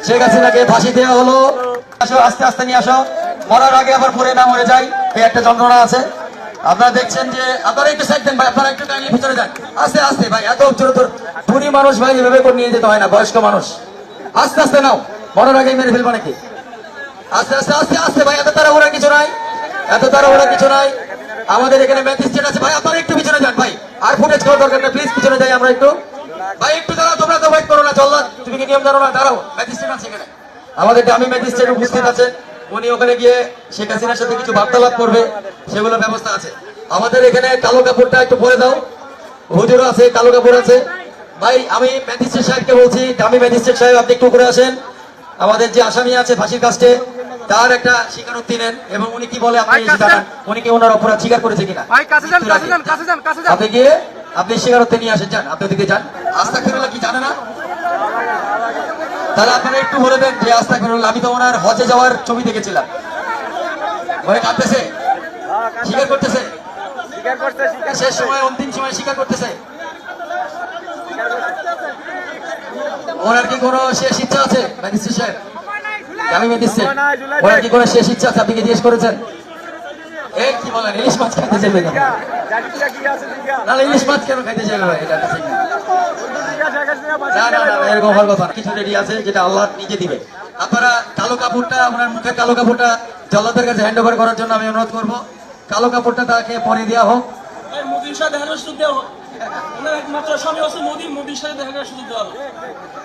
শেখ হাসিনাকে ফাঁসি দেওয়া হলো। আসো, আস্তে আস্তে নিয়ে আসো, মরার আগে আবার পরে না মরে যাই, এই একটা যন্ত্রণা আছে। আপনারা দেখছেন যে আপনারা একটু সাইড দেন ভাই, আপনারা একটু কাইন্ডলি ভিতরে যান, আস্তে আস্তে ভাই, এত জোরে তোর বুড়ি মানুষ ভাই এভাবে করে নিয়ে যেতে হয় না, বয়স্ক মানুষ, আস্তে আস্তে নাও, মরার আগে মেরে ফেলবো নাকি? আস্তে আস্তে আস্তে আস্তে ভাই, এত তাড়াহুড়া কিছু নাই, এত তাড়াহুড়া কিছু নাই। আমাদের এখানে ম্যাজিস্ট্রেট আছে ভাই, আপনারা একটু পিছনে যান ভাই, আর ফুটেজ করার দরকার নেই, প্লিজ পিছনে যাই আমরা একটু। ভাই একটু দাঁড়াও, তোমরা তো ওয়েট করো না, জল্লাদ তুমি কি নিয়ম জানো না? দাঁড়াও, ম্যাজিস্ট্রেট আছে এখানে, আমাদের দামি ম্যাজিস্ট্রেট উপস্থিত আছে, উনি ওখানে গিয়ে শেখ হাসিনার সাথে কিছু বার্তালাপ করবে, সেগুলো ব্যবস্থা আছে। আমাদের এখানে কালো কাপড়টা একটু পরে দাও, হুজুর আছে, কালো কাপড় আছে ভাই। আমি ম্যাজিস্ট্রেট সাহেবকে বলছি, দামি ম্যাজিস্ট্রেট সাহেব আপনি একটু উপরে আসেন। আমাদের যে আসামি আছে ফাঁসির কাস্টে, তার একটা স্বীকারোক্তি নেন, এবং উনি কি বলে আপনি জানান, উনি কি ওনার অপরাধ স্বীকার করেছে কিনা। আপনি গিয়ে আপনি স্বীকারোক্তি নিয়ে আসেন, যান, আপনি ওদিকে যান। আস্তাগফিরুল্লাহ কি জানে না? তাহলে আপনারা একটু বলে দেন যে আস্তাগফিরুল্লাহ, আমি তো ওনার হজে যাওয়ার ছবি দেখেছিলাম, ওরে কাঁদতেছে, স্বীকার করতেছে, শেষ সময় অন্তিম সময় স্বীকার করতেছে। ওনার কি কোনো শেষ ইচ্ছা আছে ম্যাজিস্ট্রেট সাহেব? আমি ম্যাজিস্ট্রেট, ওনার কি কোনো শেষ ইচ্ছা আছে? আপনি কি জিজ্ঞেস করেছেন? এই কি বলেন, ইলিশ মাছ খাইতে চাইবে কেন? না ইলিশ মাছ কেন খাইতে চাইবে ভাই? এটা না না না, এরকম হওয়ার কথা না, কিছু রেডি আছে যেটা আল্লাহ নিজে দিবে। আপনারা কালো কাপড়টা, ওনার মুখের কালো কাপড়টা জল্লাদের কাছে হ্যান্ড ওভার করার জন্য আমি অনুরোধ করবো, কালো কাপড়টা তাকে পরে দেওয়া হোক। মোদির সাথে দেখানোর সুযোগ দেওয়া হোক, ওনার একমাত্র স্বামী আছে মোদি, মোদির সাথে দেখানোর সুযোগ দেওয়া হোক।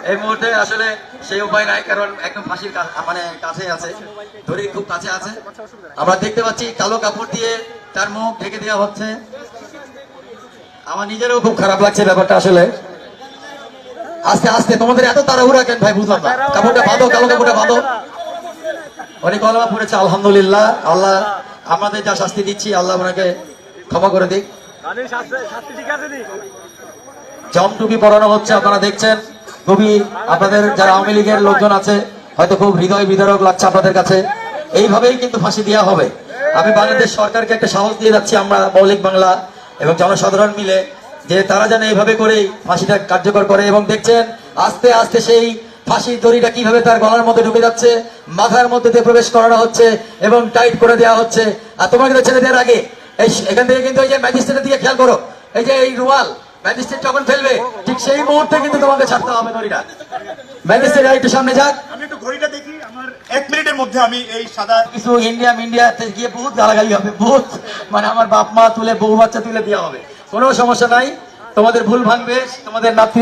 এই মুহূর্তে আসলে সেই উপায় নাই, কারণ একদম ফাঁসির মানে কাছে আছে, দড়ির খুব কাছে আছে। আমরা দেখতে পাচ্ছি কালো কাপড় দিয়ে তার মুখ ঢেকে দেওয়া হচ্ছে। আমার নিজেরও খুব খারাপ লাগছে ব্যাপারটা আসলে। আস্তে আস্তে, তোমাদের এত তাড়াহুড়া কেন ভাই বুঝলাম না। কাপড়টা বাঁধো, কালো কাপড়টা বাঁধো। অনেক কলমা পড়েছে, আলহামদুলিল্লাহ। আল্লাহ আমাদের যা শাস্তি দিচ্ছি, আল্লাহ ওনাকে ক্ষমা করে দিক। জমটুপি পরানো হচ্ছে, আপনারা দেখছেন। খুবই আপনাদের যারা আওয়ামী লীগের লোকজন আছে, হয়তো খুব হৃদয় বিদারক লাগছে আপনাদের কাছে। এইভাবেই কিন্তু ফাঁসি দেওয়া হবে। আমি বাংলাদেশ সরকারকে একটা সাহস দিয়ে যাচ্ছি, আমরা মৌলিক বাংলা এবং জনসাধারণ মিলে, যে তারা যেন এইভাবে করেই ফাঁসিটা কার্যকর করে। এবং দেখছেন আস্তে আস্তে সেই ফাঁসির দড়িটা কিভাবে তার গলার মধ্যে ঢুকে যাচ্ছে, মাথার মধ্যে দিয়ে প্রবেশ করানো হচ্ছে এবং টাইট করে দেওয়া হচ্ছে। আর তোমাকে তো ছেড়ে দেওয়ার আগে এখান থেকে কিন্তু এই যে ম্যাজিস্ট্রেটের দিকে খেয়াল করো, এই যে এই রুমাল ম্যাজিস্ট্রেট যখন ফেলবে ঠিক সেই মুহূর্তে কিন্তু তোমাকে ছাড়তে হবে দড়িটা। ম্যাজিস্ট্রেট একটু সামনে যাক, আমি একটু ঘড়িটা দেখি, আমার 1 মিনিটের মধ্যে আমি এই সাদা কিছু ইন্ডিয়াতে গিয়ে বহুত গালাগালি হবে, বহুত মানে আমার বাপ মা তুলে, বউ বাচ্চা তুলে দেওয়া হবে। কোনো সমস্যা নাই, তোমাদের ভুল ভাঙবে, তোমাদের নাতি